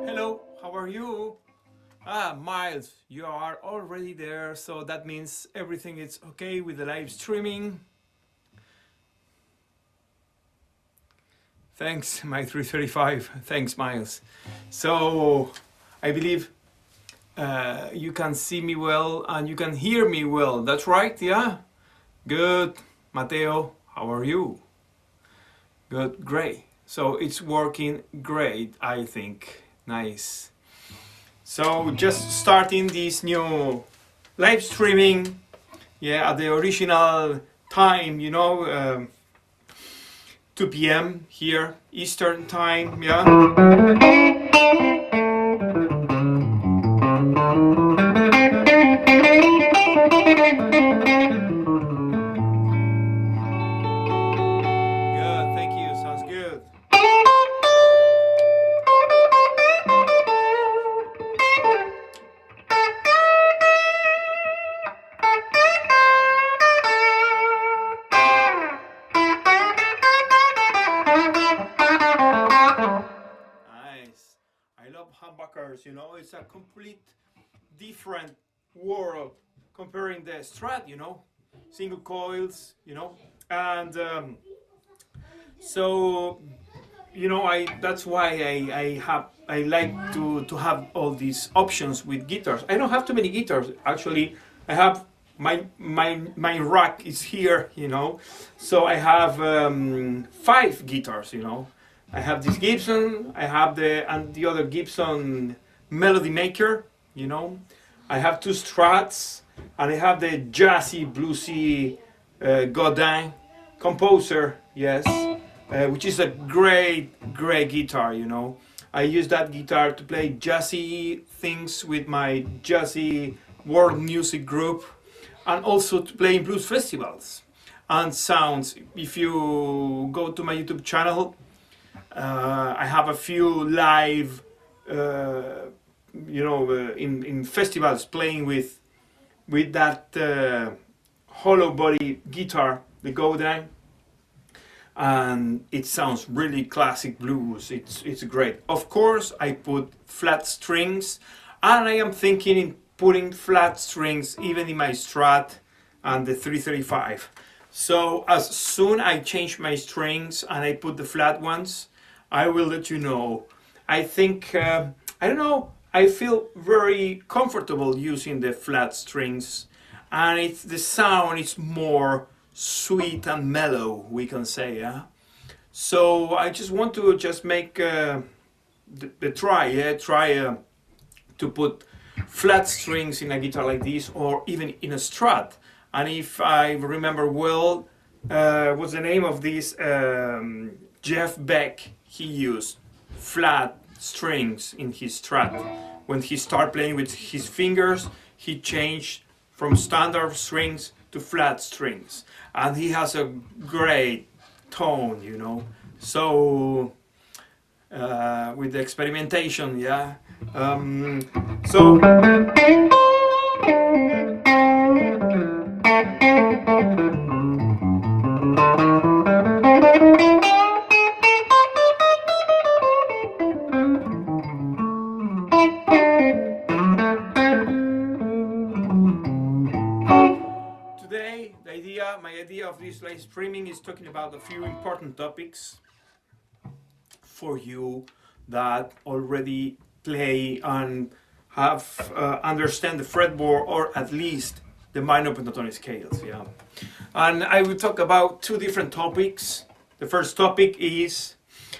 Hello, how are you? Ah, Miles, you are already there, so that means everything is okay with the live streaming. Thanks, my 335. Thanks, Miles. So, I believe you can see me well and you can hear me well. That's right, yeah? Good. Mateo, how are you? Good, great. So it's working great, I think. Nice. So just starting this new live streaming, yeah, at the original time, 2 p.m. here, Eastern time, yeah. Good, thank you, sounds good. Nice. I love humbuckers, it's a complete different world comparing the Strat, single coils, and so I that's why I like to have all these options with guitars. I don't have too many guitars actually. I have my rack is here, so I have 5 guitars, I have this Gibson, I have the other Gibson Melody Maker, I have 2 Strats, and I have the jazzy bluesy Godin Composer, yes, which is a great guitar, I use that guitar to play jazzy things with my jazzy world music group, and also to play in blues festivals and sounds. If you go to my YouTube channel, I have a few live, in festivals playing with that hollow body guitar, the Godin, and it sounds really classic blues. It's great. Of course, I put flat strings, and I am thinking in putting flat strings even in my Strat and the 335. So as soon I change my strings and I put the flat ones, I will let you know. I think, I don't know, I feel very comfortable using the flat strings, and the sound is more sweet and mellow, we can say, yeah. So I just want to make the try, yeah, to put flat strings in a guitar like this, or even in a Strat. And if I remember well, what's the name of this? Jeff Beck, he used flat strings in his Strat. When he started playing with his fingers, he changed from standard strings to flat strings, and he has a great tone, so with the experimentation, yeah. So today, my idea of this live streaming is talking about a few important topics for you that already play and have understand the fretboard, or at least the minor pentatonic scales. Yeah, and I will talk about two different topics. The first topic is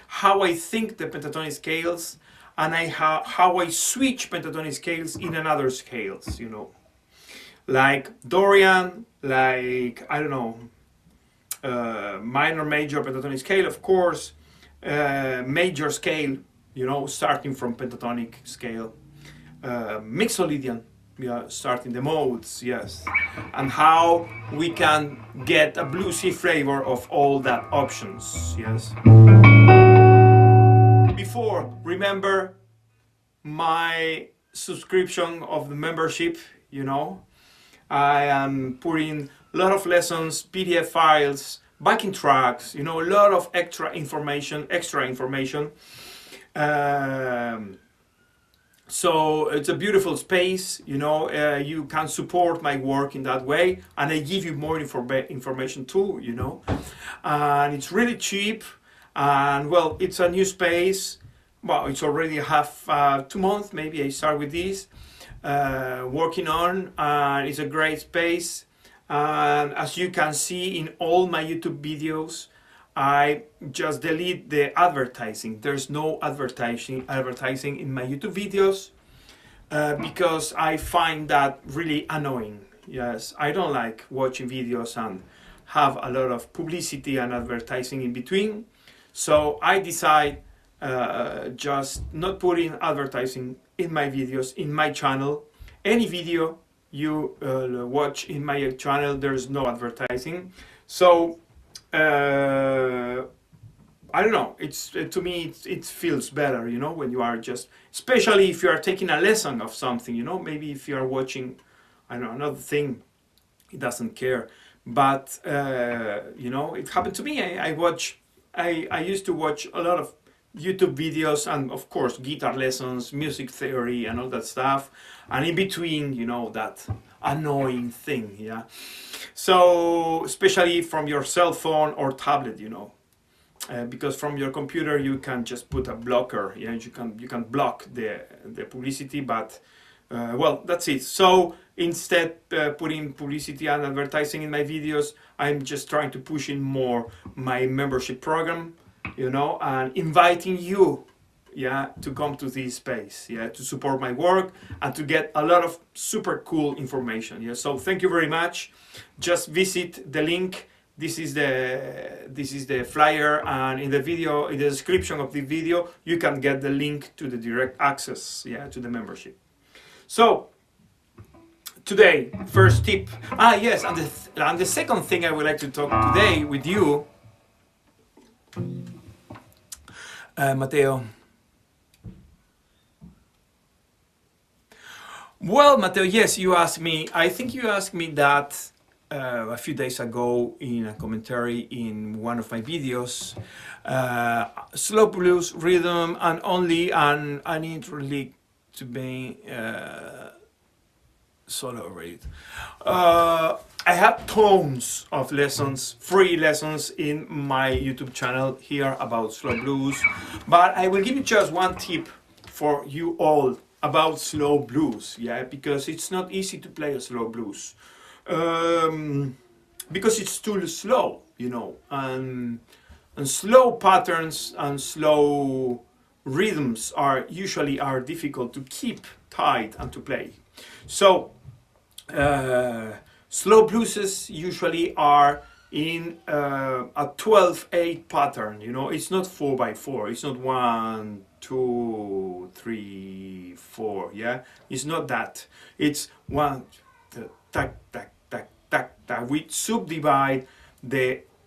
how I think the pentatonic scales, and how I switch pentatonic scales in another scales, you know, like Dorian, like, I don't know, minor, major pentatonic scale, of course, major scale, you know, starting from pentatonic scale, mixolydian, yeah, starting the modes, yes, and how we can get a bluesy flavor of all that options, yes. Before, remember my subscription of the membership, you know, I am putting a lot of lessons, PDF files, backing tracks, you know, a lot of extra information. So it's a beautiful space, you know, you can support my work in that way, and I give you more information too, you know, and it's really cheap, and well, it's a new space. Well, it's already half 2 months, maybe I start with this, working on, and it's a great space. And as you can see in all my YouTube videos, I just delete the advertising. There's no advertising in my YouTube videos, because I find that really annoying. Yes, I don't like watching videos and have a lot of publicity and advertising in between. So I decide just not putting advertising in my videos, in my channel. Any video you watch in my channel, there's no advertising. So I don't know, it's to me it feels better, you know, when you are just, especially if you are taking a lesson of something, you know, maybe if you are watching, I don't know, another thing, it doesn't care. But you know, it happened to me. I used to watch a lot of YouTube videos, and of course guitar lessons, music theory, and all that stuff, and in between, you know, that annoying thing, yeah. So especially from your cell phone or tablet, you know, because from your computer you can just put a blocker, yeah, you can block the publicity, but well, that's it. So instead putting publicity and advertising in my videos, I'm just trying to push in more my membership program, you know, and inviting you, yeah, to come to this space, yeah, to support my work and to get a lot of super cool information, yeah. So thank you very much. Just visit the link. This is the flyer, and in the video, in the description of the video, you can get the link to the direct access, yeah, to the membership. So today, first tip. Yes, and the second thing I would like to talk today with you, Matteo. Well, Matteo, yes, you asked me. I think you asked me that a few days ago in a commentary in one of my videos. Slow blues, rhythm, and only, and I need really to be solo rate. I have tons of lessons, free lessons in my YouTube channel here about slow blues, but I will give you just one tip for you all about slow blues, yeah, because it's not easy to play a slow blues, because it's too slow, you know, and slow patterns and slow rhythms are usually difficult to keep tight and to play. So slow blueses usually are in a 12/8 pattern, you know, it's not 4/4, it's not 1, 2, 3, 4, yeah, it's not that, it's 1, tac, tac, tac, tac, tac. We subdivide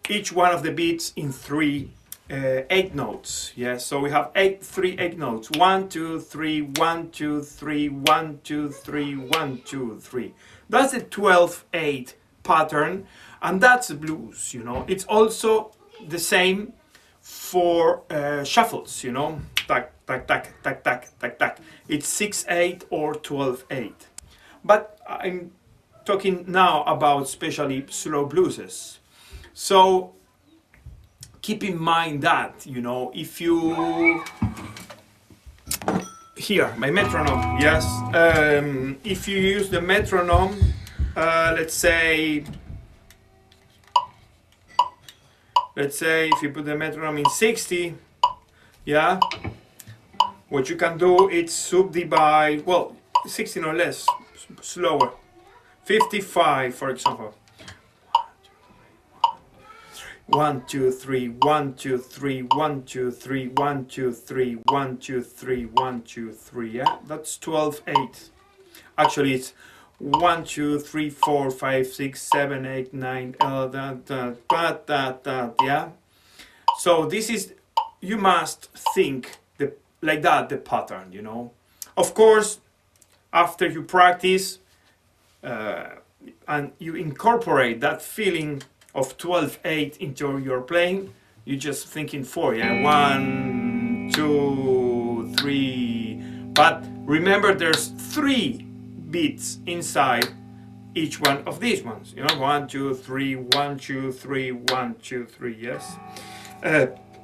each one of the beats in 3 8 notes, yeah, so we have 3 8 notes, 1 2 3 1 2 3 1 2 3 1 2 3. That's the 12/8 pattern, and that's the blues, you know. It's also the same for shuffles, you know, tac tac tac tac tac tac tac. It's 6/8 or 12/8. But I'm talking now about especially slow blueses. So keep in mind that, you know, if you here, my metronome, yes. If you use the metronome, let's say if you put the metronome in 60, yeah, what you can do is subdivide, well, 16 or less, slower, 55 for example. 1 2 3 1 2 3 1 2 3 1 2 3 1 2 3 1 2 3, yeah, that's 12/8. Actually it's 1 2 3 4 5 6 7 8 9 yeah. So this is, you must think like that, the pattern, you know. Of course, after you practice and you incorporate that feeling of 12/8 into your playing, you just think in 4, yeah, 1 2 3, but remember there's 3 beats inside each one of these ones, you know, 1 2 3 1 2 3 1 2 3, yes.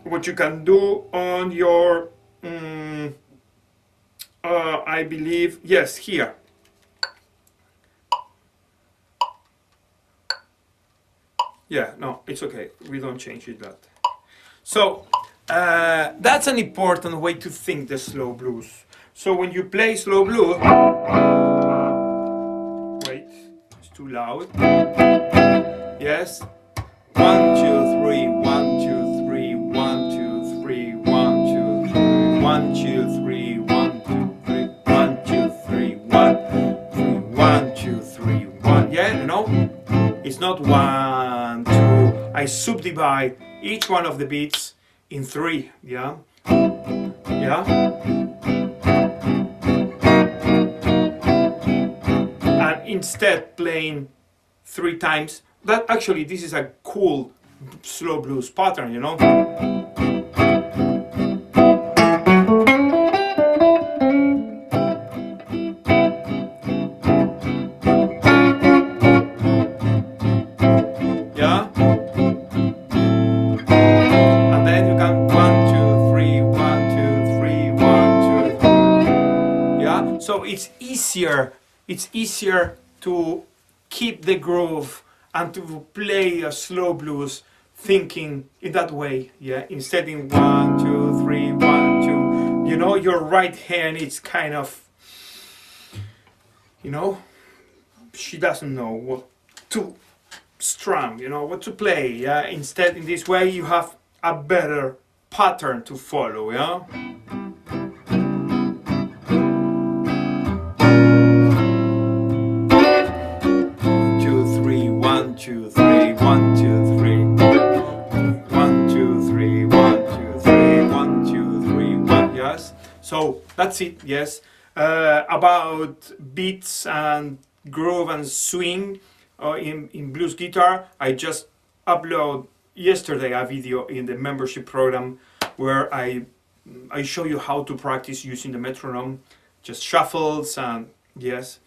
What you can do on your I believe, yes, here. Yeah, no, it's okay. We don't change it that. So that's an important way to think the slow blues. So when you play slow blues, wait, it's too loud. Yes, 1 2 3 1 2 3 1 2 3 1 2 3 1 2 3 1 2 3 1 2 3 1 1 2 3 1. Yeah, you know, it's not 1 2. I subdivide each one of the beats in 3, yeah, yeah, and instead playing 3 times. That actually, this is a cool slow blues pattern, you know. So it's easier to keep the groove and to play a slow blues thinking in that way, yeah, instead in 1 2 3 1 2, you know, your right hand is kind of, you know, she doesn't know what to strum, you know, what to play, yeah. Instead, in this way you have a better pattern to follow, yeah. 2 3 1 2 3 1 2 3 1 2 3 1 2 3 1, yes. So that's it, yes. About beats and groove and swing in blues guitar, I just uploaded yesterday a video in the membership program where I show you how to practice using the metronome, just shuffles, and yes,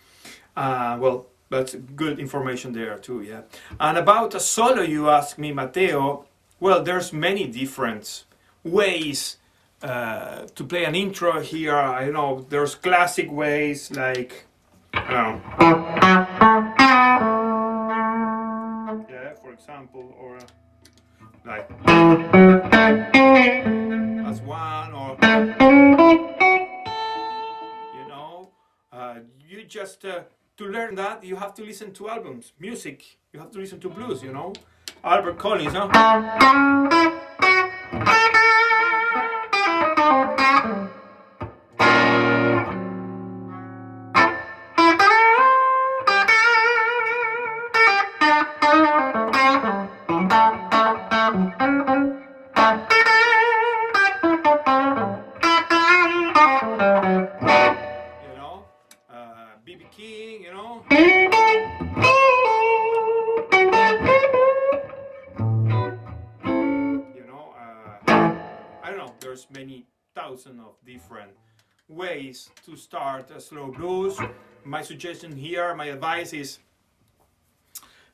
well, that's good information there too, yeah. And about a solo, you asked me, Matteo. Well, there's many different ways to play an intro here. I know there's classic ways like, yeah, for example, or like as one, or you know, you just to learn that, you have to listen to albums, music. You have to listen to blues, you know. Albert Collins, huh? You know, B.B. King, you know. I don't know, there's many thousands of different ways to start a slow blues. My suggestion here, my advice is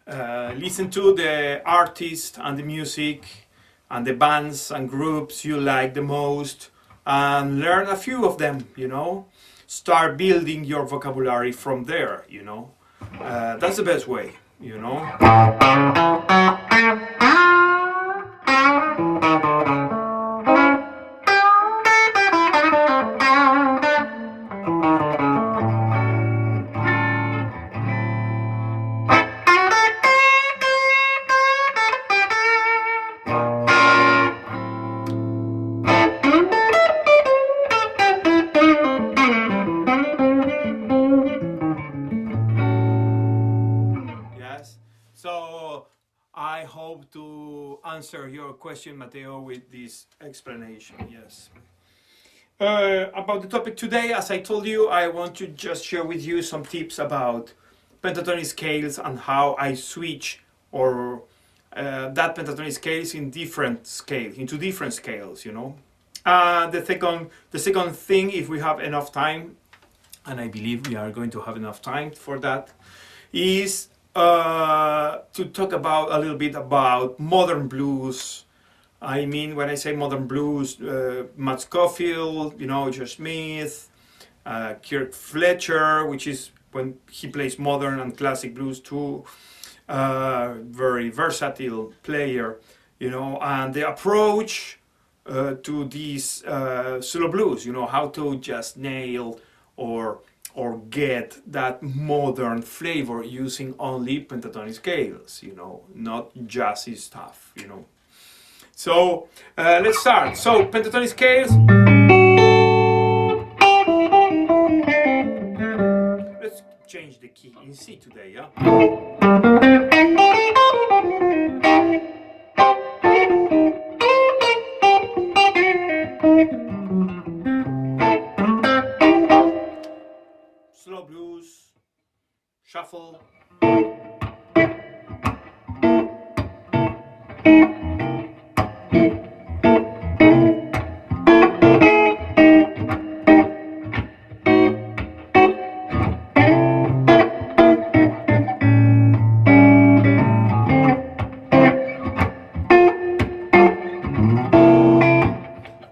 listen to the artist and the music and the bands and groups you like the most, and learn a few of them, you know. Start building your vocabulary from there, you know. That's the best way, you know. So I hope to answer your question, Matteo, with this explanation. Yes. About the topic today, as I told you, I want to just share with you some tips about pentatonic scales and how I switch or that pentatonic scales in different scales, into different scales, you know. The second thing, if we have enough time, and I believe we are going to have enough time for that, is to talk about a little bit about modern blues. I mean, when I say modern blues, Matt Scofield, you know, Josh Smith, Kirk Fletcher, which is when he plays modern and classic blues too. Very versatile player, you know, and the approach to these solo blues, you know, how to just nail or get that modern flavor using only pentatonic scales, you know, not jazzy stuff, you know. So let's start. So pentatonic scales. Let's change the key in C today, yeah? Slow blues, shuffle.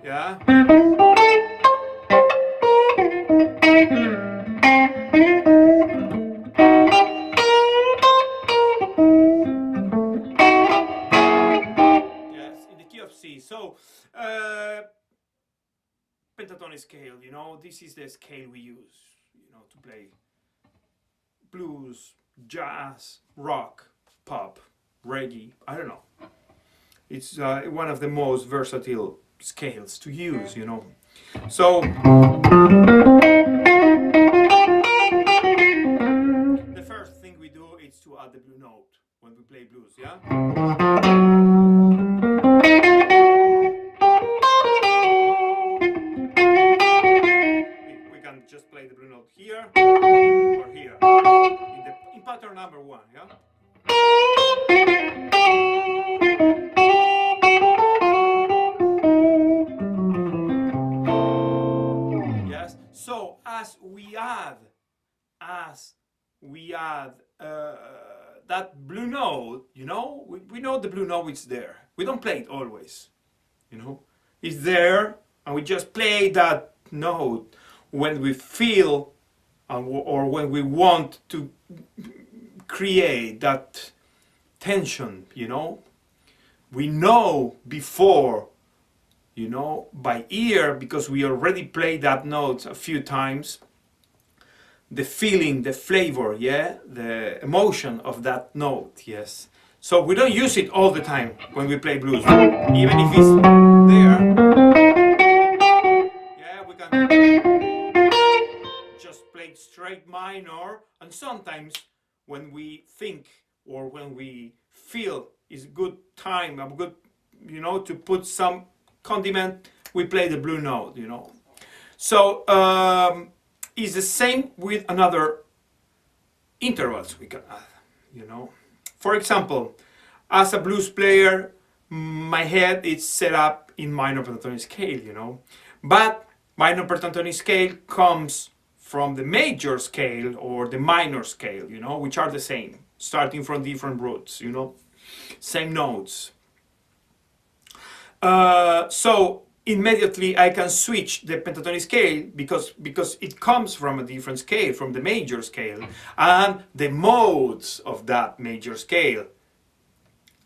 Yeah. Yes, in the key of C. So, pentatonic scale, you know, this is the scale we use, you know, to play blues, jazz, rock, pop, reggae, I don't know. It's one of the most versatile scales to use, you know. So, the first thing we do is to add the blue note when we play blues, yeah? We can just play the blue note here or here in pattern number 1, yeah? Yes. So as we add that blue note, you know, we know the blue note is there. We don't play it always, you know. It's there, and we just play that note when we feel or when we want to create that tension, you know. We know before, you know, by ear, because we already played that note a few times, the feeling, the flavor, yeah, the emotion of that note, yes. So we don't use it all the time when we play blues, even if it's there. Yeah, we can just play straight minor, and sometimes when we think or when we feel it's good time, a good, you know, to put some condiment, we play the blue note, you know. So it's the same with another intervals we can add, you know. For example, as a blues player, my head is set up in minor pentatonic scale, you know. But minor pentatonic scale comes from the major scale or the minor scale, you know, which are the same, starting from different roots, you know, same notes. So immediately I can switch the pentatonic scale because it comes from a different scale, from the major scale, and the modes of that major scale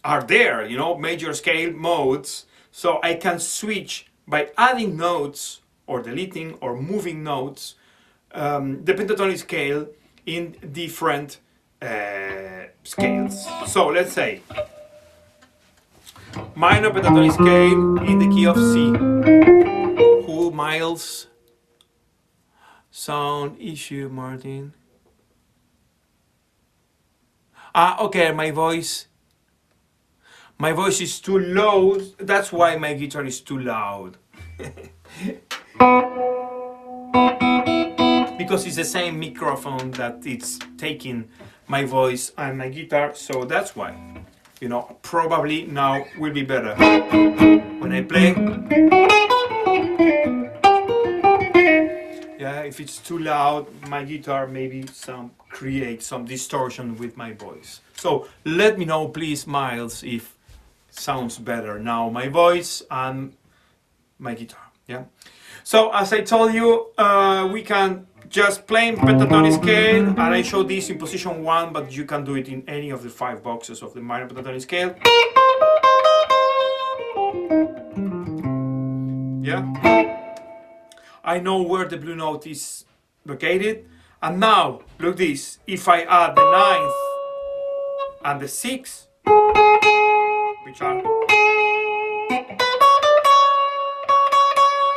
are there, you know, major scale modes. So I can switch by adding notes or deleting or moving notes, the pentatonic scale in different scales. So let's say minor pentatonic scale in the key of C. Who, Miles? Sound issue, Martin. Okay, my voice is too low. That's why my guitar is too loud. Because it's the same microphone that it's taking my voice and my guitar, so that's why. You know, probably now will be better. When I play, yeah, if it's too loud, my guitar maybe creates some distortion with my voice. So let me know, please, Miles, if it sounds better now, my voice and my guitar. Yeah. So as I told you, we can just play pentatonic scale, and I show this in position 1, but you can do it in any of the 5 boxes of the minor pentatonic scale. Yeah. I know where the blue note is located. And now, look this, if I add the 9th and the 6th, which are,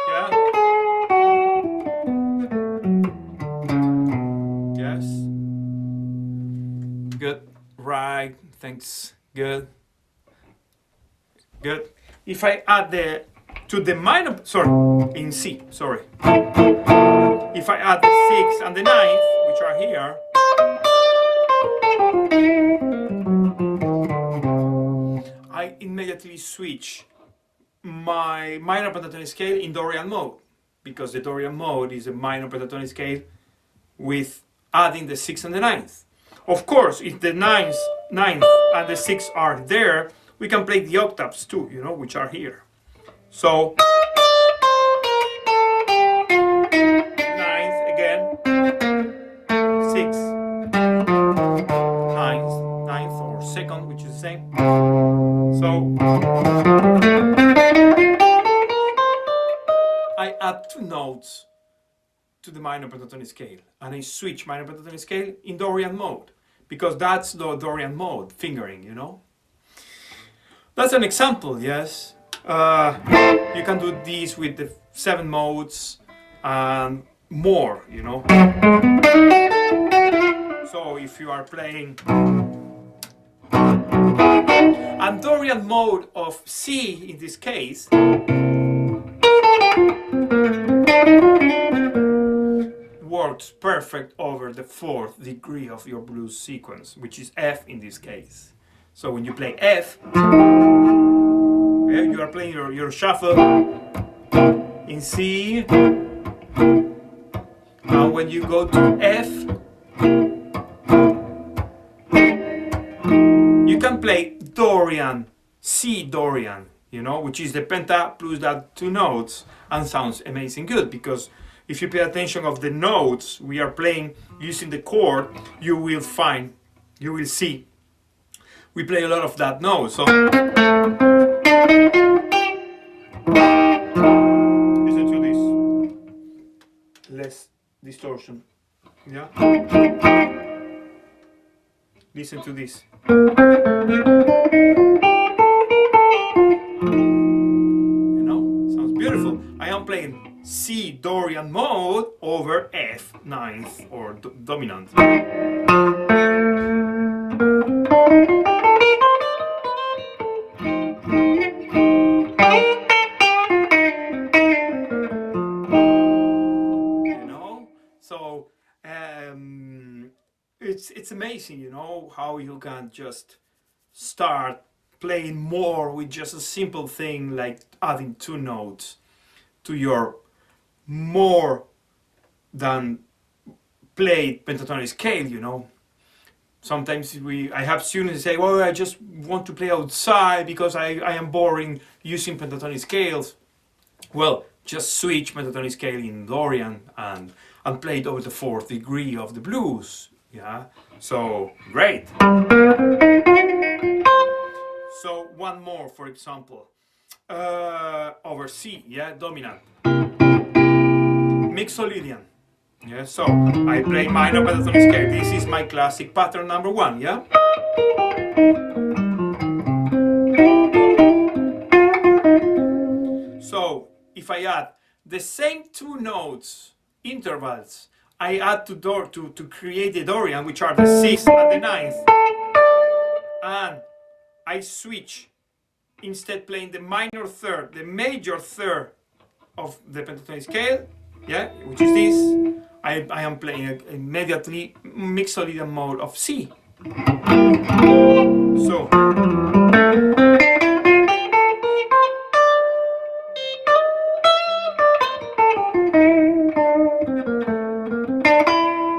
yeah, yes, good, right, thanks, good, good. If I add to the minor, sorry, in C, sorry. If I add the 6th and the 9th, which are here, I immediately switch my minor pentatonic scale in Dorian mode, because the Dorian mode is a minor pentatonic scale with adding the 6th and the 9th. Of course, if the 9th and the 6th are there, we can play the octaves too, you know, which are here. So, 9th again, 6th, 9th or 2nd, which is the same. So, I add 2 notes to the minor pentatonic scale, and I switch minor pentatonic scale in Dorian mode, because that's the Dorian mode, fingering, you know. That's an example, yes. You can do this with the 7 modes and more, you know. So if you are playing and Dorian mode of C in this case, works perfect over the 4th degree of your blues sequence, which is F in this case. So when you play F, you are playing your shuffle in C, and when you go to F, you can play Dorian, C Dorian, you know, which is the penta plus that 2 notes, and sounds amazing good, because if you pay attention of the notes we are playing using the chord, you will see we play a lot of that note. So listen to this, less distortion, yeah, listen to this, you know, sounds beautiful. I am playing C Dorian mode over F 9th or dominant. So it's amazing, you know, how you can just start playing more with just a simple thing like adding 2 notes to your more than played pentatonic scale, you know. Sometimes I have students say, well, I just want to play outside because I am boring using pentatonic scales. Well, just switch pentatonic scale in Dorian and play it over the fourth degree of the blues. Yeah, so great. So one more, for example, over C, yeah, dominant, mixolydian. Yeah, so I play minor pentatonic scale. This is my classic pattern number one. Yeah. So if I add the same two notes intervals, I add to create the Dorian, which are the sixth and the ninth, and I switch, instead playing the minor third, the major third of the pentatonic scale, yeah, which is this. I am playing immediately mixolydian mode of C. So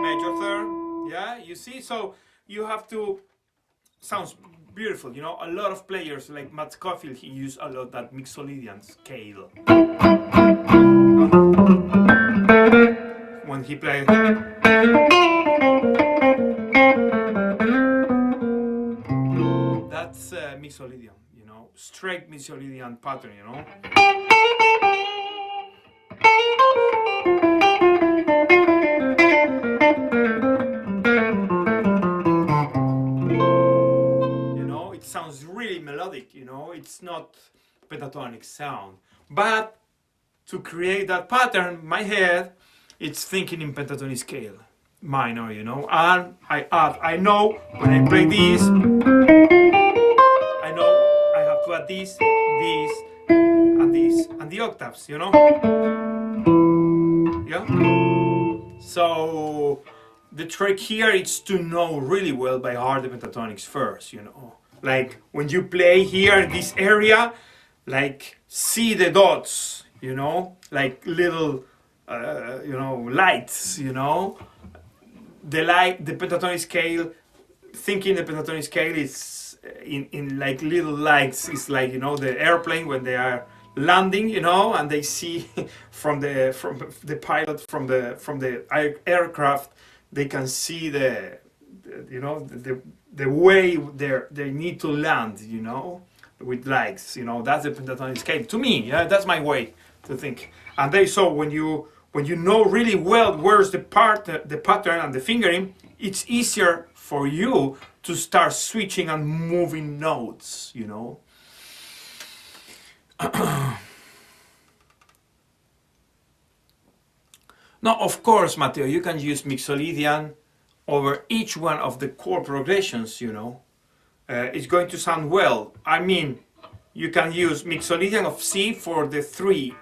major third, yeah, you see. So you have to. Sounds beautiful, you know. A lot of players like Matt Scofield, he used a lot that mixolydian scale when he played. That's mixolydian, you know, straight mixolydian pattern, you know. Sounds really melodic, you know. It's not pentatonic sound, but to create that pattern, my head, it's thinking in pentatonic scale, minor, you know. And I know when I play this, I know I have to add this, and the octaves, you know. Yeah. So the trick here is to know really well by heart the pentatonics first, you know. Like when you play here in this area, like see the dots, you know, like little, you know, lights, you know. The pentatonic scale, thinking the pentatonic scale is in like little lights. It's like, you know, the airplane when they are landing, you know, and they see from the pilot from the aircraft, they can see you know, the way they need to land, you know, with lights, you know. That's the pentatonic scale to me. Yeah, that's my way to think. And so when you know really well where's the pattern and the fingering, it's easier for you to start switching and moving notes, you know. Now, of course, Matteo, you can use mixolydian over each one of the chord progressions, you know. It's going to sound well. I mean, you can use mixolydian of C for the 3.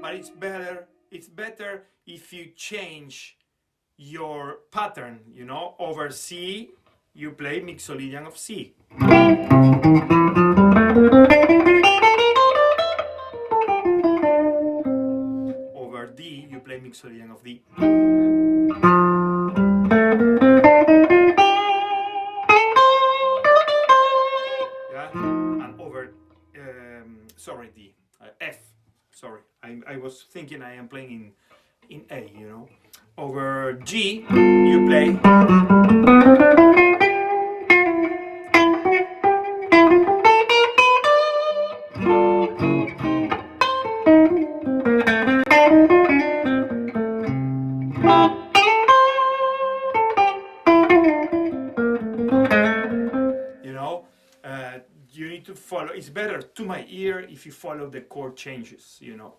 But it's better if you change your pattern, you know. Over C, you play mixolydian of C. D, you play mixolydian of D. Yeah, and over, sorry, D, F. Sorry, I was thinking I am playing in A, you know. Over G, you play. Follow, it's better to my ear if you follow the chord changes, you know.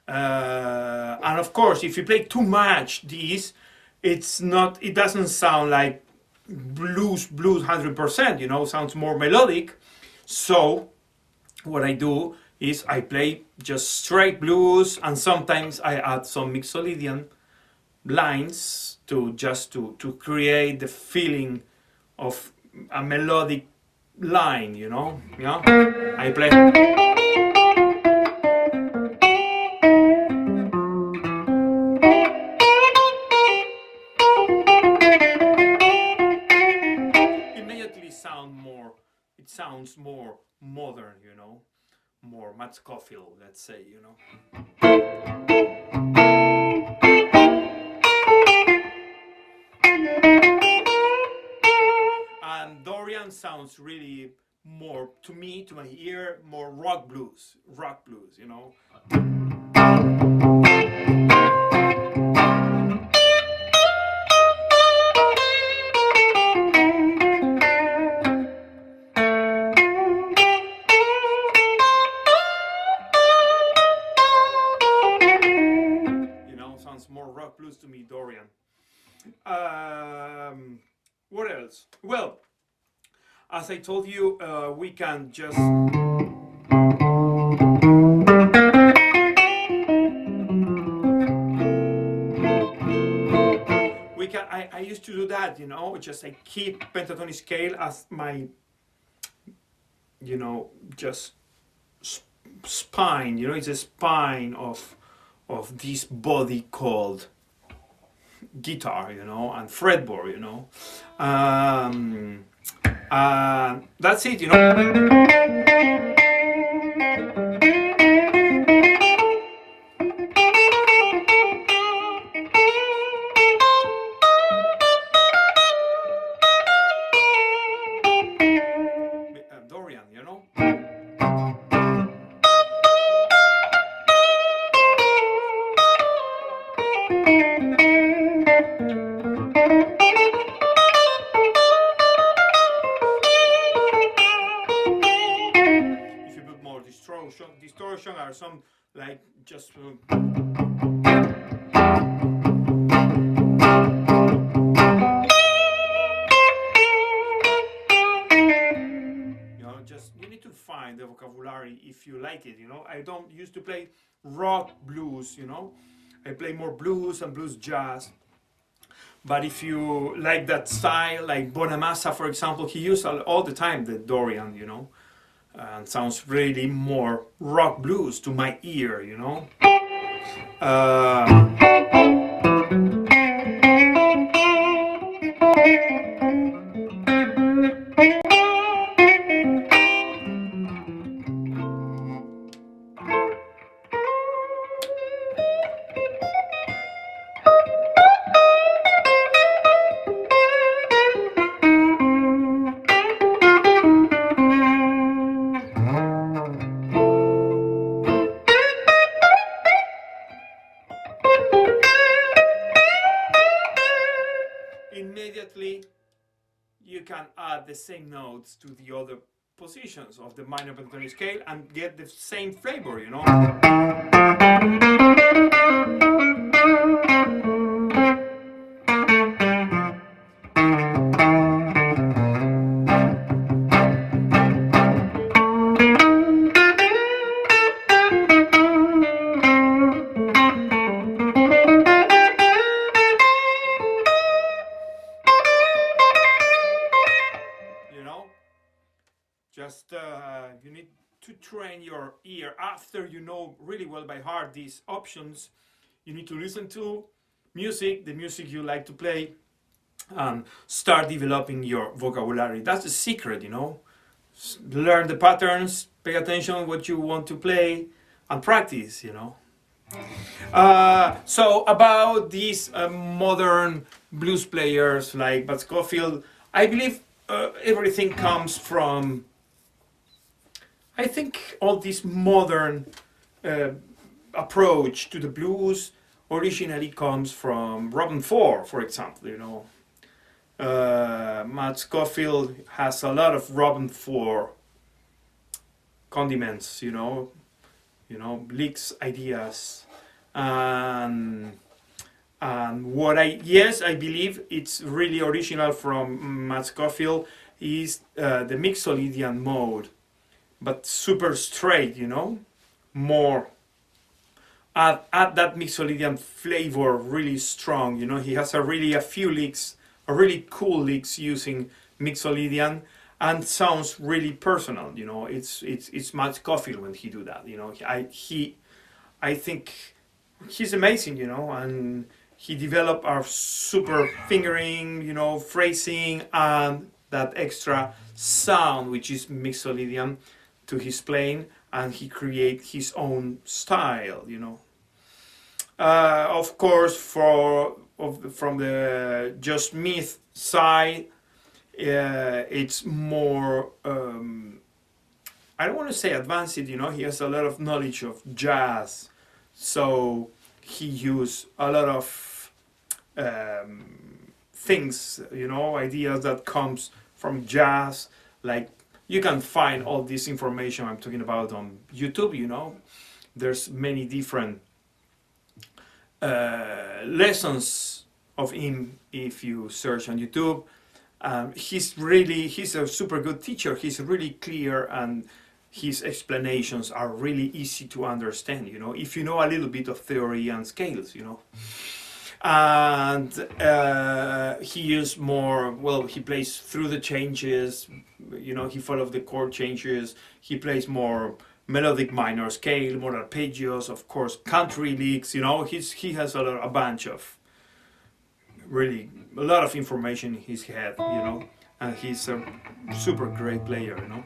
And of course, if you play too much these, it doesn't sound like blues 100%, you know. Sounds more melodic. So what I do is I play just straight blues, and sometimes I add some mixolydian lines to create the feeling of a melodic line, you know. Yeah, I play. Immediately sounds more modern, you know, more Matt Scofield, let's say, you know. And Dorian sounds really more, to me, to my ear, more rock blues, you know. You know, sounds more rock blues to me, Dorian. What else? Well, as I told you, we can just I used to do that, you know, just I keep pentatonic scale as my, you know, just spine, you know, it's a spine of this body called guitar, you know, and fretboard, you know. That's it, you know. Dorian, you know. If you put more distortion or some like just just you need to find the vocabulary if you like it, you know. I don't used to play rock blues, you know. I play more blues and blues jazz. But if you like that style, like Bonamassa, for example, he used all the time the Dorian, you know, and sounds really more rock blues to my ear, you know. Immediately you can add the same notes to the other positions of the minor pentatonic scale and get the same flavor, you know. Just you need to train your ear after you know really well by heart these options. You need to listen to music, the music you like to play, and start developing your vocabulary. That's the secret, you know. Learn the patterns, pay attention what you want to play, and practice, you know. So about these modern blues players like Matt Scofield, I believe everything comes from, I think all this modern approach to the blues originally comes from Robin Ford, for example, you know. Matt Scofield has a lot of Robin Ford condiments, you know, licks, ideas, and what I believe it's really original from Matt Scofield is the mixolydian mode, but super straight, you know, more add that mixolydian flavor really strong, you know. He has a few licks, a really cool licks using mixolydian, and sounds really personal, you know. It's Matt Scofield when he do that, you know. I think he's amazing, you know, and he developed our super fingering, you know, phrasing, and that extra sound, which is mixolydian, to his playing, and he create his own style, you know. Of course, from the Just Smith side, it's more, I don't want to say advanced, you know, he has a lot of knowledge of jazz, so he used a lot of things, you know, ideas that comes from jazz. Like, you can find all this information I'm talking about on YouTube, you know. There's many different lessons of him if you search on YouTube. He's a super good teacher. He's really clear, and his explanations are really easy to understand, you know, if you know a little bit of theory and scales, you know. And he used more, well, he plays through the changes, you know, he follows the chord changes, he plays more melodic minor scale, more arpeggios, of course, country licks, you know, he has a bunch of, really, a lot of information in his head, you know, and he's a super great player, you know.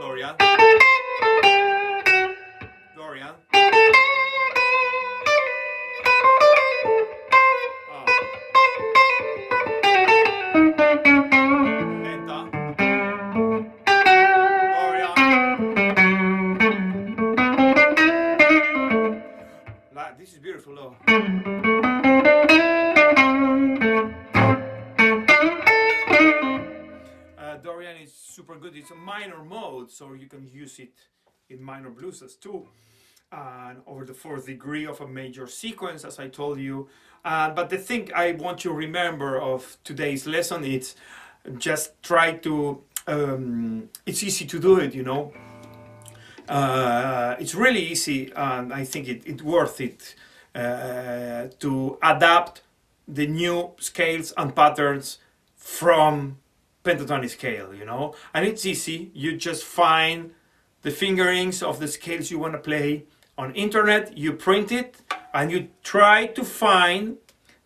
Dorian. Dorian. Oh. Penta. Dorian. This is beautiful though. Dorian is super good. It's a minor mode, so you can use it in minor blueses too. And over the fourth degree of a major sequence, as I told you. But the thing I want you to remember of today's lesson is just try to, it's easy to do it, you know. It's really easy, and I think it's worth it to adapt the new scales and patterns from pentatonic scale, you know. And it's easy. You just find the fingerings of the scales you want to play on internet, you print it, and you try to find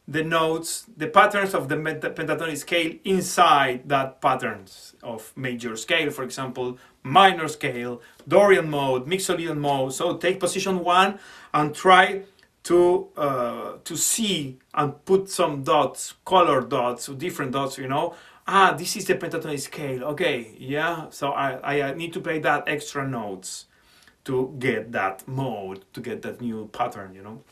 the notes, the patterns of the pentatonic scale inside that patterns of major scale, for example, minor scale, Dorian mode, mixolydian mode. So take position 1 and try to see and put some dots, color dots, different dots, you know. Ah, this is the pentatonic scale. Okay, yeah. So I need to play that extra notes to get that mode, to get that new pattern, you know.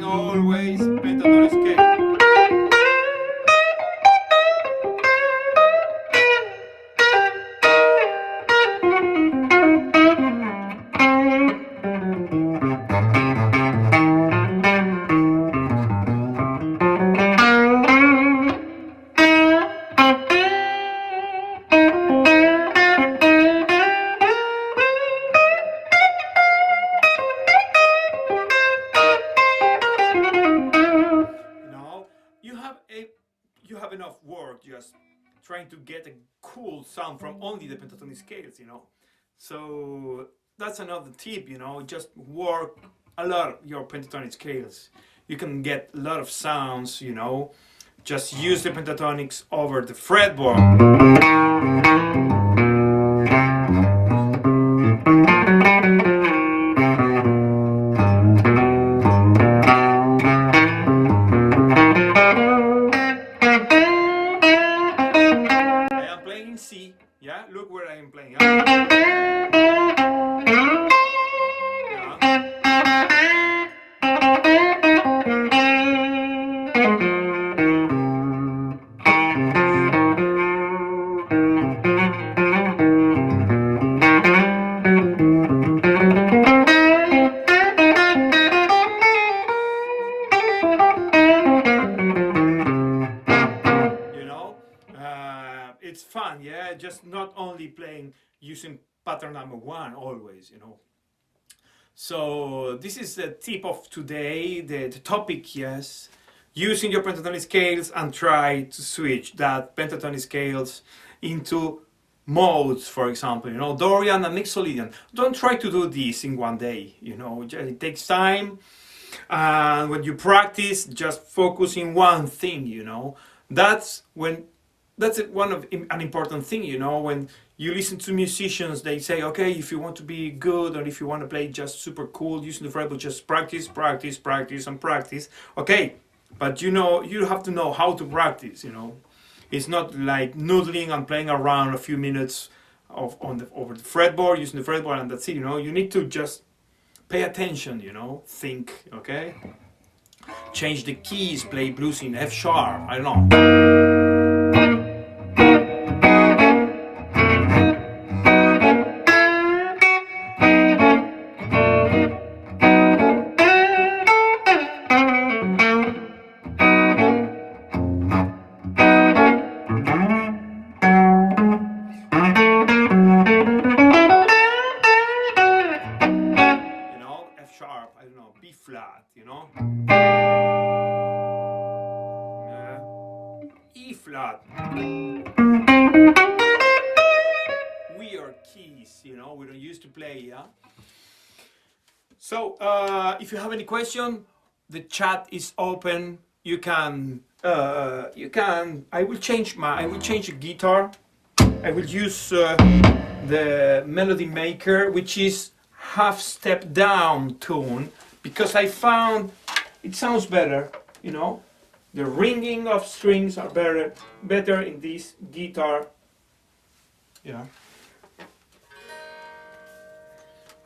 Always pentatonic scale. You have enough work just trying to get a cool sound from only the pentatonic scales, you know. So that's another tip, you know, just work a lot your pentatonic scales. You can get a lot of sounds, you know. Just use the pentatonics over the fretboard. fun, yeah, just not only playing using pattern number one always, you know. So this is the tip of today, the topic, yes, using your pentatonic scales and try to switch that pentatonic scales into modes, for example, you know, Dorian and mixolydian. Don't try to do this in one day, you know, it takes time. And when you practice, just focus in one thing, you know. That's one of an important thing, you know. When you listen to musicians, they say, okay, if you want to be good or if you want to play just super cool using the fretboard, just practice, practice, practice, and practice. Okay, but you know, you have to know how to practice, you know. It's not like noodling and playing around a few minutes over the fretboard, using the fretboard, and that's it, you know. You need to just pay attention, you know, think, okay? Change the keys, play blues in F sharp, I don't know. You know, F sharp, I don't know, B flat, you know? E flat. Weird keys, you know, we don't used to play, yeah? So, if you have any question, the chat is open. I will change the guitar. I will use the Melody Maker, which is half step down tune, because I found it sounds better, you know. The ringing of strings are better in this guitar, yeah.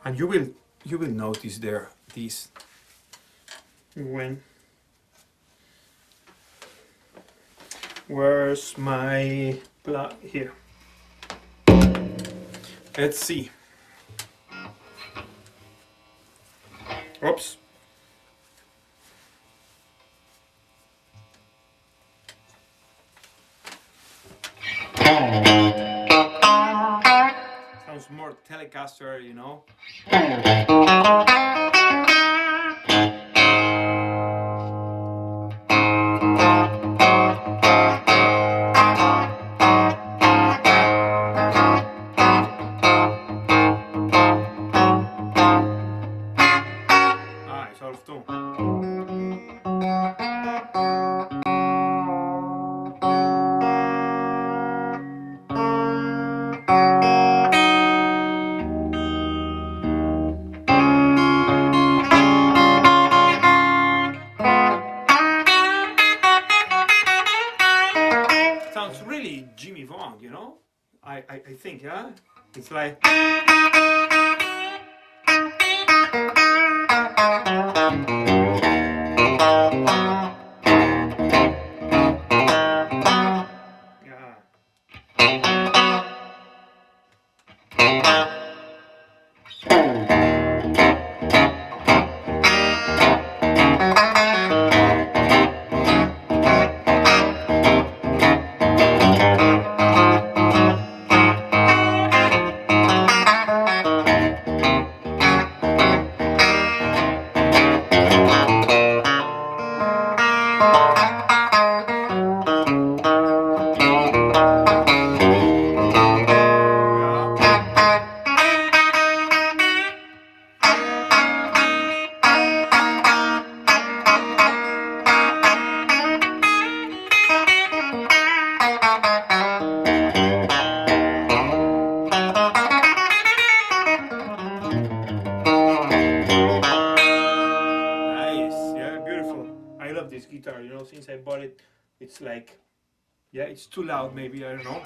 And you will notice there this where's my plug here? Let's see. Oops. Sounds more Telecaster, you know. Ah, it's out of tune. Sounds really Jimmy Vaughan, you know? I think, yeah? It's like... Yeah. This guitar, you know, since I bought it, it's like, yeah, it's too loud maybe, I don't know.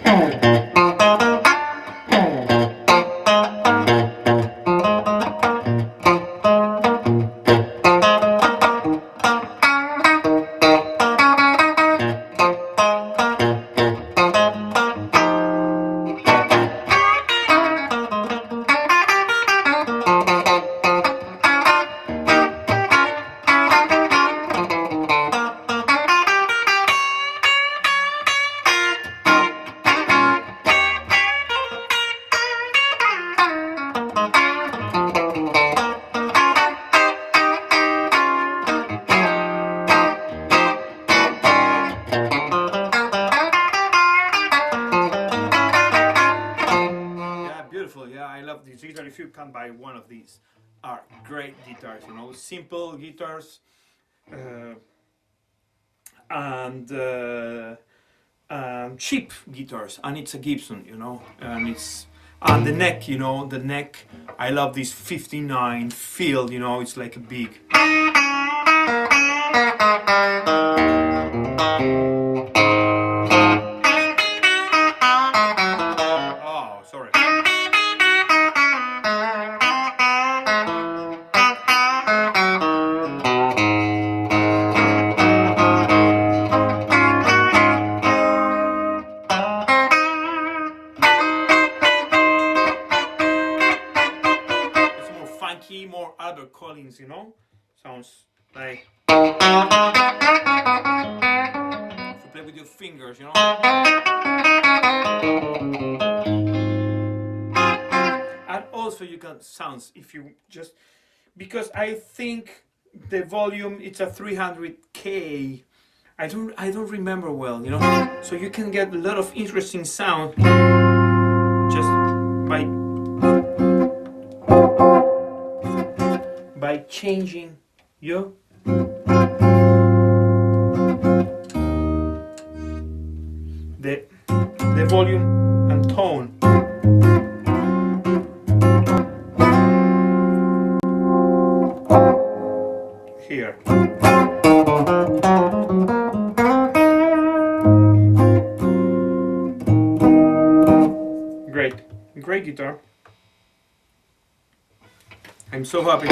if you can buy one of these, are great guitars, you know, simple guitars, and cheap guitars, and it's a Gibson, you know, and the neck, you know, the neck, I love this 59 feel, you know, it's like a big. Oh, sorry. More Albert Collins, you know, sounds like if you play with your fingers, you know. And also you can sounds if you just, because I think the volume it's a 300K. I don't remember well, you know. So you can get a lot of interesting sound just by changing your the volume and tone. Here. Great guitar. I'm so happy.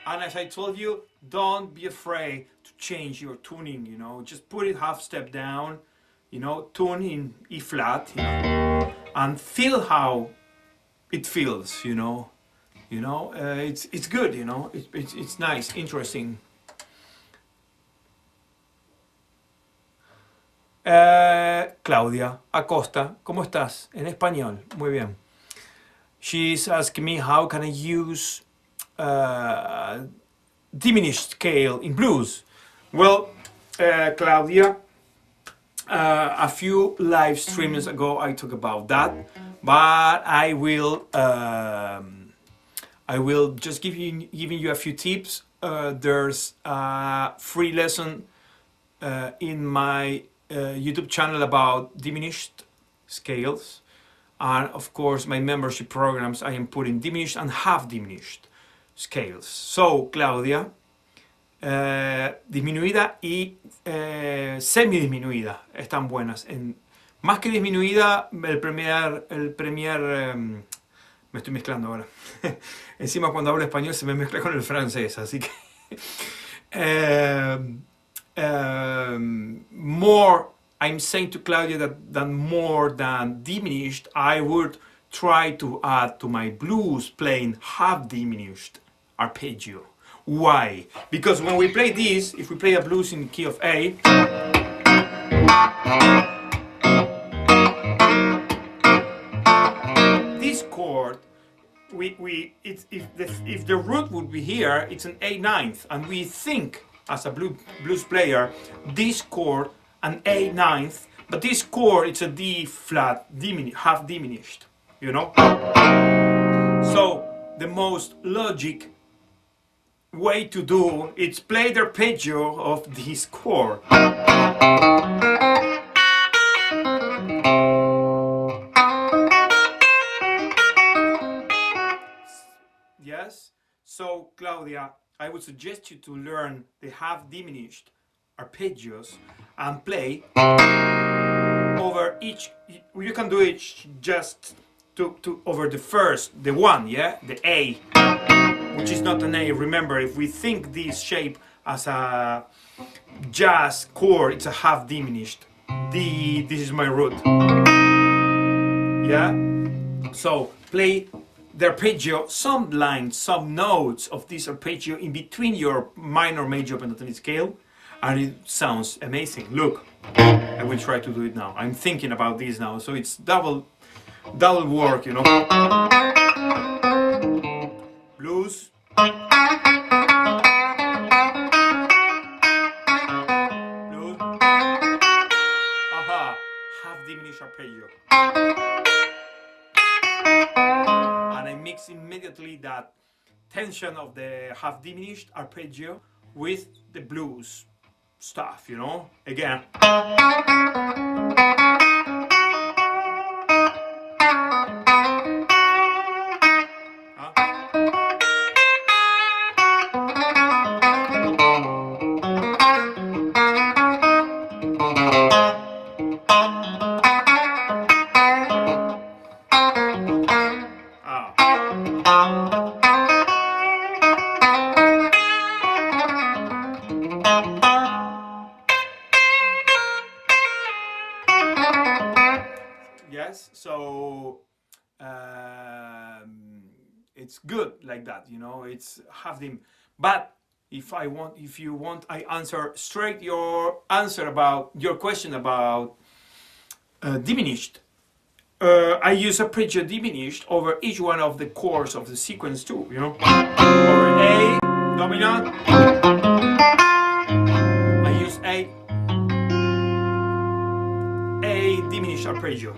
And as I told you, don't be afraid to change your tuning, you know, just put it half step down, you know, tune in E flat, you know, and feel how it feels, you know, it's good, you know, it's nice, interesting. Claudia Acosta, ¿cómo estás? En español, muy bien. She's asking me how can I use diminished scale in blues. Well, Claudia, a few live streams ago I talked about that, but I will just giving you a few tips. There's a free lesson in my YouTube channel about diminished scales, and of course my membership programs I am putting diminished and half diminished scales. So Claudia, disminuida y semidisminuida están buenas. Más que disminuida, el premier me estoy mezclando ahora. Encima cuando hablo español se me mezcla con el francés, así que more, I'm saying to Claudia that more than diminished, I would try to add to my blues playing half diminished arpeggio. Why? Because when we play this, if we play a blues in the key of A, this chord, if the root would be here, it's an A ninth, and we think as a blues player, this chord an A ninth, but this chord it's a D flat, half diminished, you know. So the most logic way to do is play the arpeggio of this chord. Yes. So Claudia, I would suggest you to learn the half diminished arpeggios and play over each. You can do it just to over the first, the one, yeah, the A, which is not an A. Remember, if we think this shape as a jazz chord, it's a half diminished. D, this is my root. Yeah? So play the arpeggio, some lines, some notes of this arpeggio in between your minor, major pentatonic scale, and it sounds amazing. Look, I will try to do it now. I'm thinking about this now, so it's double work, you know. Blues. Blues. Aha, half diminished arpeggio. mix immediately that tension of the half diminished arpeggio with the blues stuff, you know, again. Yes, so it's good like that, you know. It's half them, but if you want, I answer straight your answer about your question about diminished. I use arpeggio diminished over each one of the chords of the sequence too, you know. Over A dominant, I use A diminished arpeggio.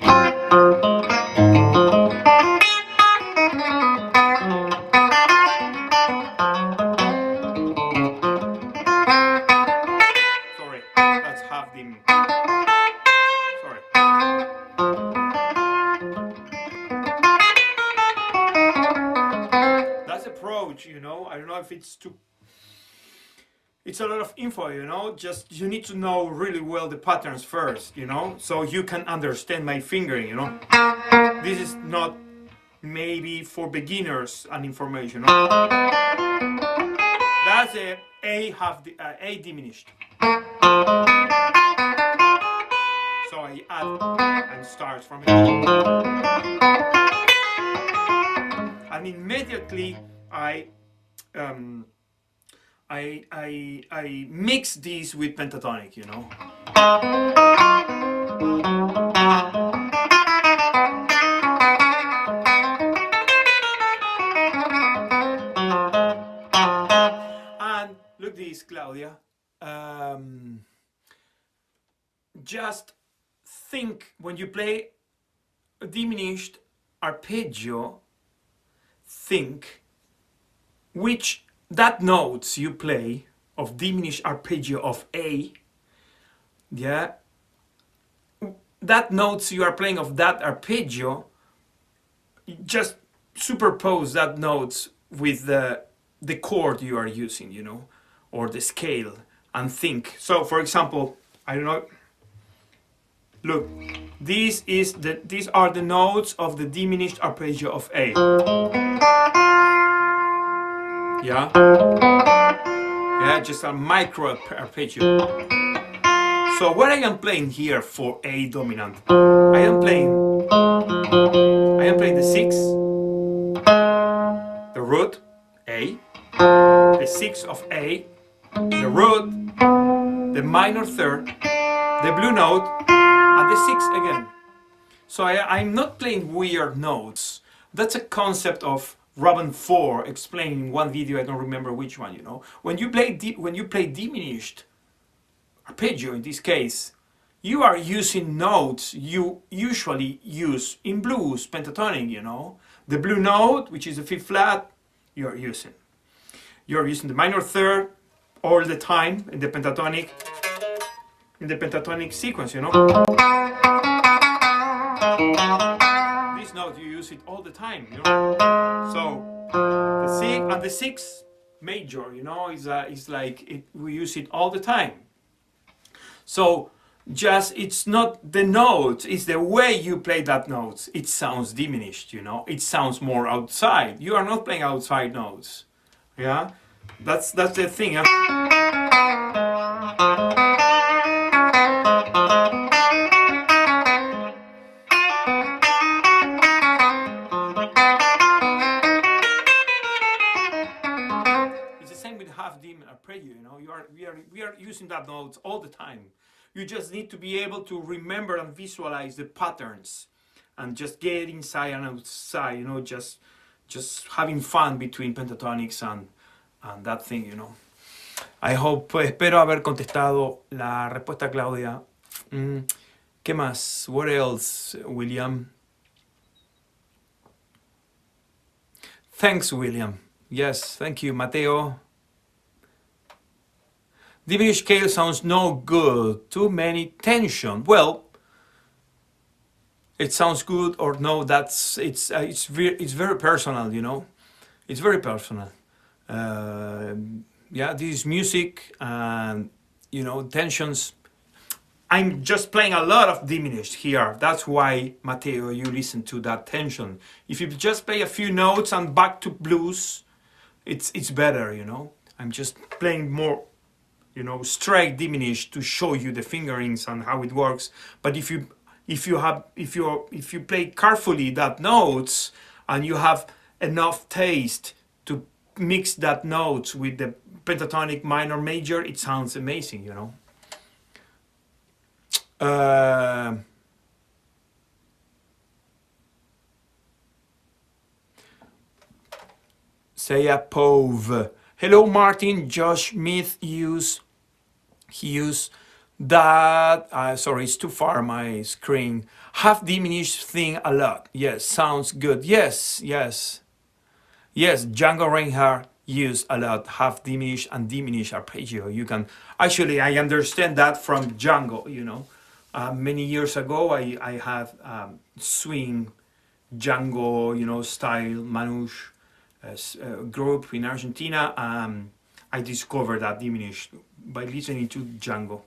Sorry, that's half dim. Sorry. That's approach, you know. I don't know if it's too. It's a lot of info, you know. Just you need to know really well the patterns first, you know, so you can understand my fingering, you know. This is not maybe for beginners an information. No? That's a A diminished. So I add and start from it, and immediately I mix these with pentatonic, you know. And look this, Claudia. Just think when you play a diminished arpeggio, think which that notes you play of diminished arpeggio of A, yeah, that notes you are playing of that arpeggio, just superpose that notes with the chord you are using, you know, or the scale, and think. So for example, I don't know, look, these are the notes of the diminished arpeggio of A. Yeah, just a micro arpeggio. So what I am playing here for A dominant, I am playing the 6, the root A, the 6 of A, the root, the minor third, the blue note, and the 6 again. So I'm not playing weird notes. That's a concept of Robin 4 explained in one video, I don't remember which one, you know. When you play diminished arpeggio, in this case, you are using notes you usually use in blues, pentatonic, you know. The blue note, which is the 5th flat, you're using the minor third all the time in the pentatonic sequence, you know. This note, you use it all the time, you know. So the 6 and the 6 major, you know, is like we use it all the time. So just it's not the notes, it's the way you play that notes. It sounds diminished, you know. It sounds more outside. You are not playing outside notes. Yeah, that's the thing. Huh? Arpeggio, you know, we are using that notes all the time. You just need to be able to remember and visualize the patterns, and just get inside and outside, you know, just having fun between pentatonics and that thing, you know. I hope, espero haber contestado la respuesta, Claudia. ¿Qué más? What else, William? Thanks, William. Yes, thank you, Mateo. Diminished scale sounds no good. Too many tension. Well, it sounds good or no. It's very personal, you know. It's very personal. Yeah, this is music, and you know, tensions. I'm just playing a lot of diminished here. That's why, Mateo, you listen to that tension. If you just play a few notes and back to blues, it's better, you know. I'm just playing more, you know, straight diminished to show you the fingerings and how it works. But if you play carefully that notes and you have enough taste to mix that notes with the pentatonic minor major, it sounds amazing, you know. Say a pove. Hello, Martin. Josh Smith used that. Sorry, it's too far my screen. Half diminished thing a lot. Yes, sounds good. Yes. Django Reinhardt used a lot half diminished and diminished arpeggio. You can actually, I understand that from Django. You know, many years ago, I had swing Django, you know, style Manouche group in Argentina. I discovered that diminished by listening to Django.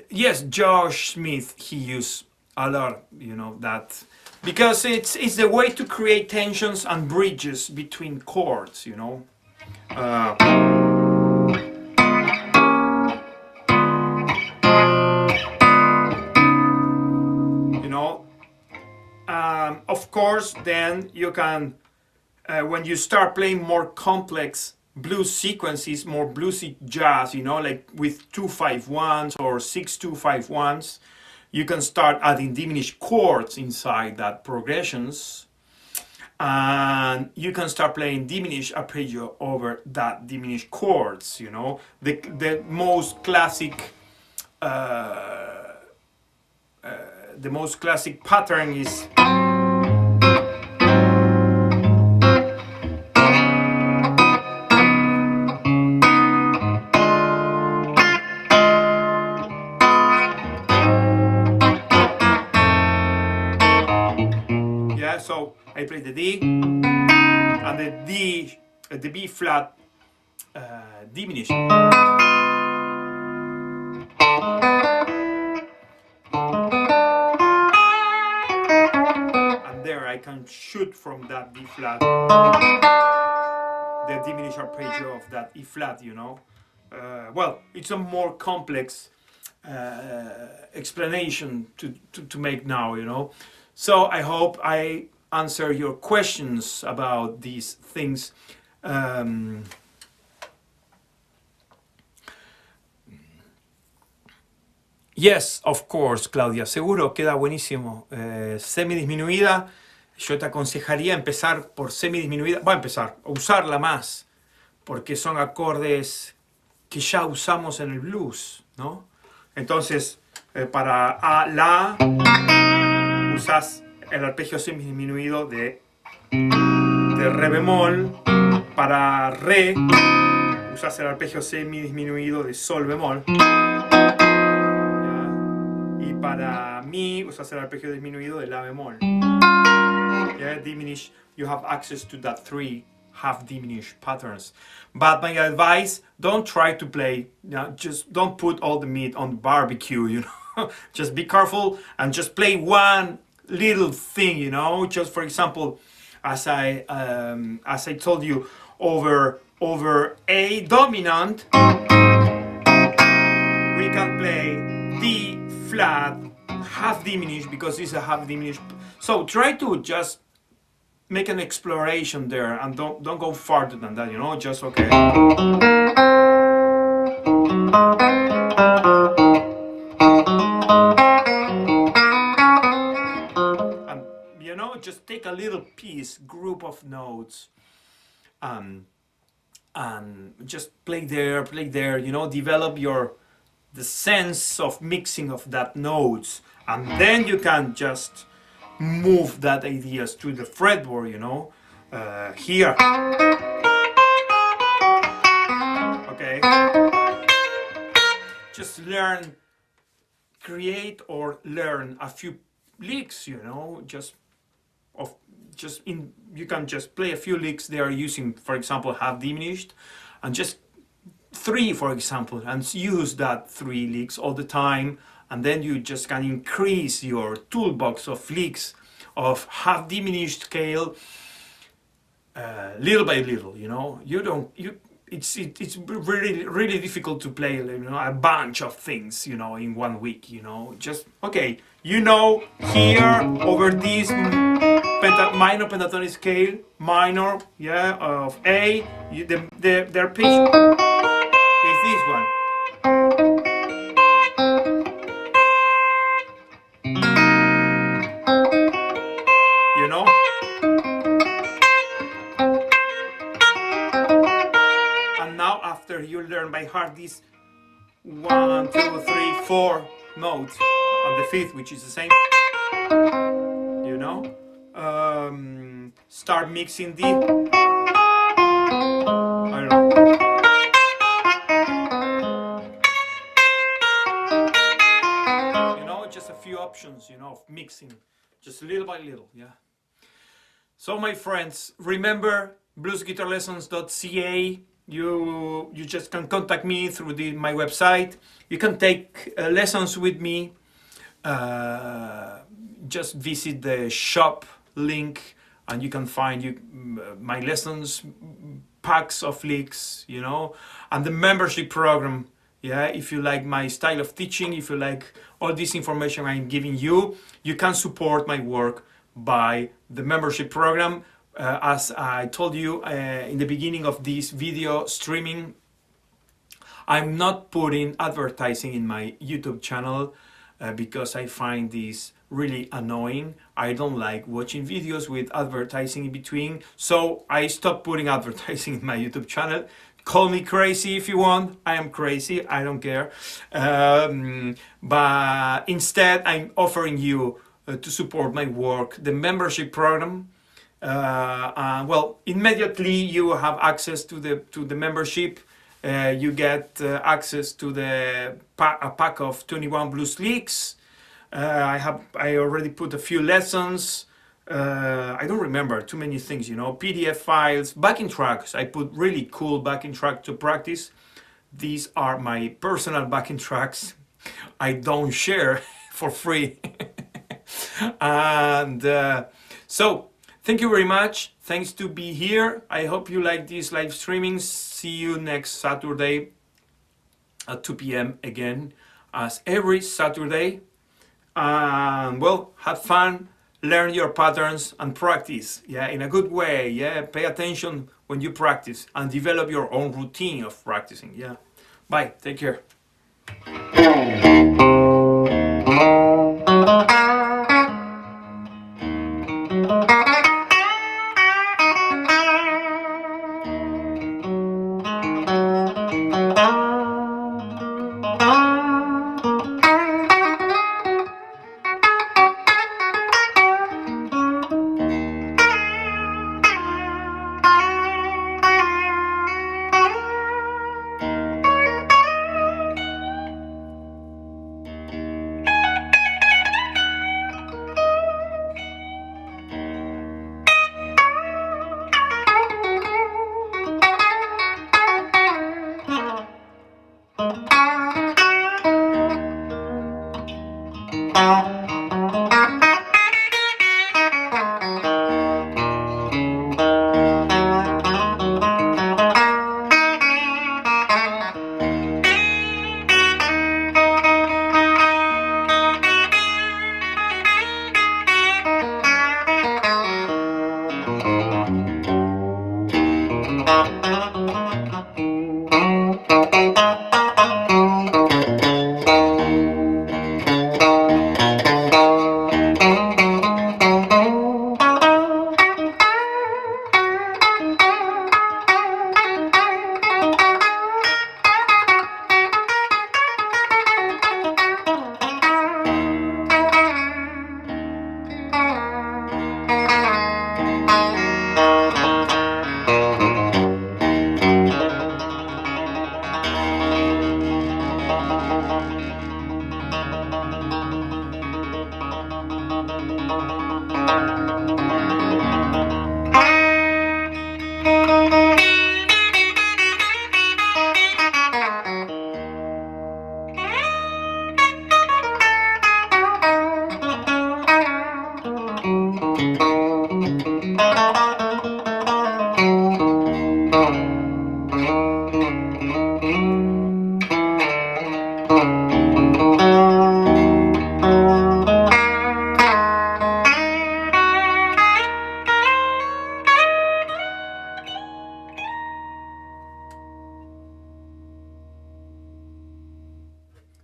Yes, Josh Smith, he used a lot, you know, that because it's the way to create tensions and bridges between chords, you know. You know, of course, then you can, when you start playing more complex blues sequences, more bluesy jazz, you know, like with 2-5-1s or 6-2-5-1s, you can start adding diminished chords inside that progressions, and you can start playing diminished arpeggio over that diminished chords, you know. The most classic pattern is so I play the D and the B flat diminished. And there I can shoot from that D flat the diminished arpeggio of that E flat, you know. Well, it's a more complex explanation to make now, you know. So I hope I answer your questions about these things. Yes, of course, Claudia, seguro, queda buenísimo. Semidisminuida, yo te aconsejaría empezar por semidisminuida, voy a empezar a usarla más, porque son acordes que ya usamos en el blues, ¿no? Entonces, para la usas el arpegio semidisminuido de re bemol. Para re usas el arpegio semidisminuido de sol bemol. Y para mi usas el arpegio disminuido de la bemol. Diminished, you have access to that 3 half diminished patterns. But my advice, don't try to play, just don't put all the meat on the barbecue, you know. Just be careful and just play one little thing, you know. Just for example, as I told you, over A dominant, we can play D flat half diminished because it's a half diminished. So try to just make an exploration there and don't go farther than that, you know. Just okay. You know, just take a little piece, group of notes, and just play there, you know, develop the sense of mixing of that notes, and then you can just move that ideas to the fretboard, you know. Here, okay, just learn, create or learn a few licks, you know, you can just play a few licks. They are using, for example, half diminished, and just 3, for example, and use that 3 licks all the time, and then you just can increase your toolbox of licks of half diminished scale, little by little, you know. It's really difficult to play, you know, a bunch of things, you know, in 1 week, you know. Just okay, you know, here over this minor pentatonic scale, minor, yeah, of A, their pitch is this one. You know? And now after you learn by heart these 1, 2, 3, 4 notes of the fifth, which is the same, you know, start mixing the, I don't know, you know, just a few options, you know, of mixing, just little by little, yeah. So my friends, remember bluesguitarlessons.ca. You just can contact me through my website. You can take lessons with me. Just visit the shop link and you can find my lessons, packs of licks, you know, and the membership program. Yeah, if you like my style of teaching, if you like all this information I'm giving you, you can support my work by the membership program. As I told you in the beginning of this video streaming, I'm not putting advertising in my YouTube channel because I find this really annoying. I don't like watching videos with advertising in between, so I stopped putting advertising in my YouTube channel. Call me crazy if you want. I am crazy, I don't care. But instead, I'm offering you to support my work, the membership program. Well, immediately you have access to the membership. You get access to a pack of 21 blues licks. I already put a few lessons. I don't remember too many things, you know, PDF files, backing tracks. I put really cool backing track to practice. These are my personal backing tracks. I don't share for free. And so thank you very much. Thanks to be here. I hope you like these live streamings. See you next Saturday at 2 p.m. again, as every Saturday. And well, have fun, learn your patterns and practice, yeah, in a good way, yeah. Pay attention when you practice and develop your own routine of practicing, yeah. Bye, take care.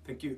Thank you.